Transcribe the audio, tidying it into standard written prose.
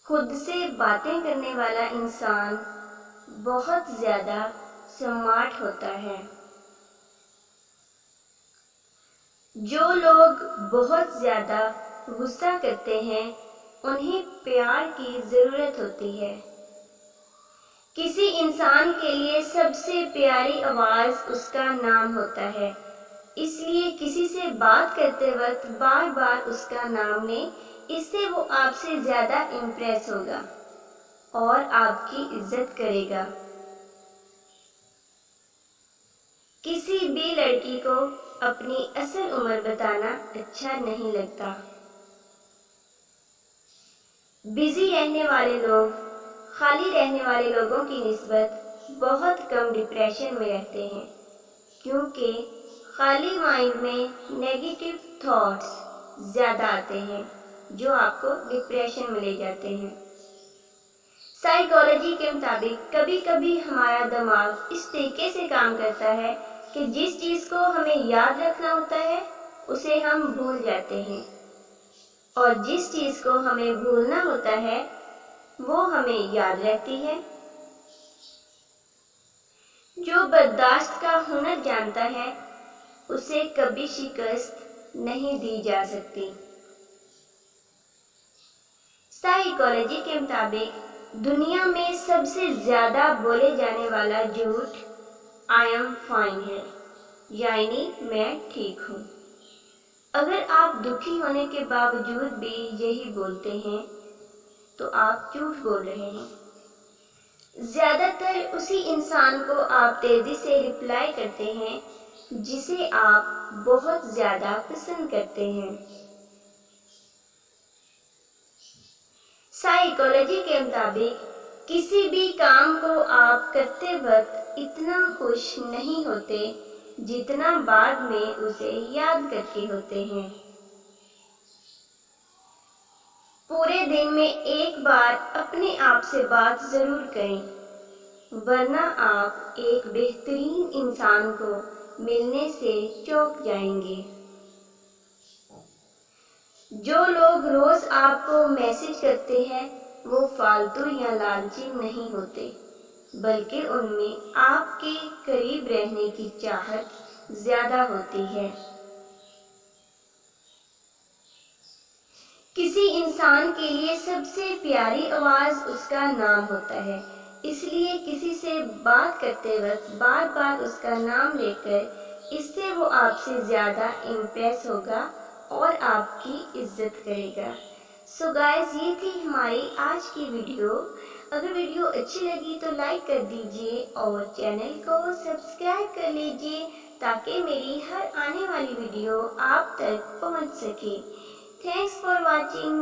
خود سے باتیں کرنے والا انسان بہت زیادہ سمارٹ ہوتا ہے۔ جو لوگ بہت زیادہ غصہ کرتے ہیں انہیں پیار کی ضرورت ہوتی ہے۔ کسی انسان کے لیے سب سے پیاری آواز اس کا نام ہوتا ہے، اس لیے کسی سے بات کرتے وقت بار بار اس کا نام لیں، اس سے وہ آپ سے زیادہ امپریس ہوگا اور آپ کی عزت کرے گا۔ کسی بھی لڑکی کو اپنی اصل عمر بتانا اچھا نہیں لگتا۔ بزی رہنے والے لوگ خالی رہنے والے لوگوں کی نسبت بہت کم ڈپریشن میں رہتے ہیں، کیونکہ خالی مائنڈ میں نیگیٹو تھاٹس زیادہ آتے ہیں جو آپ کو ڈپریشن میں لے جاتے ہیں۔ سائیکالوجی کے مطابق کبھی کبھی ہمارا دماغ اس طریقے سے کام کرتا ہے کہ جس چیز کو ہمیں یاد رکھنا ہوتا ہے اسے ہم بھول جاتے ہیں، اور جس چیز کو ہمیں بھولنا ہوتا ہے وہ ہمیں یاد رہتی ہے۔ جو برداشت کا ہنر جانتا ہے اسے کبھی شکست نہیں دی جا سکتی۔ سائیکالوجی کے مطابق دنیا میں سب سے زیادہ بولے جانے والا جھوٹ "I am fine" ہے، یعنی میں ٹھیک ہوں۔ اگر آپ دکھی ہونے کے باوجود بھی یہی بولتے ہیں تو آپ جھوٹ بول رہے ہیں۔ زیادہ تر اسی انسان کو آپ تیزی سے رپلائی کرتے ہیں جسے آپ بہت زیادہ پسند کرتے ہیں۔ سائیکالوجی کے مطابق کسی بھی کام کو آپ کرتے وقت اتنا خوش نہیں ہوتے جتنا بعد میں اسے یاد کر کے ہوتے ہیں۔ پورے دن میں ایک بار اپنے آپ سے بات ضرور کریں، ورنہ آپ ایک بہترین انسان کو ملنے سے چونک جائیں گے۔ جو لوگ روز آپ کو میسج کرتے ہیں وہ فالتو یا لالچی نہیں ہوتے، بلکہ ان میں آپ کے قریب رہنے کی چاہت زیادہ ہوتی ہے۔ کسی انسان کے لیے سب سے پیاری آواز اس کا نام ہوتا ہے، اس لیے کسی سے بات کرتے وقت بار بار اس کا نام لے کر اس سے وہ آپ سے زیادہ امپریس ہوگا اور آپ کی عزت کرے گا۔ سو گائز، یہ تھی ہماری آج کی ویڈیو۔ اگر ویڈیو اچھی لگی تو لائک کر دیجئے اور چینل کو سبسکرائب کر لیجئے تاکہ میری ہر آنے والی ویڈیو آپ تک پہنچ سکے۔ Thanks for watching.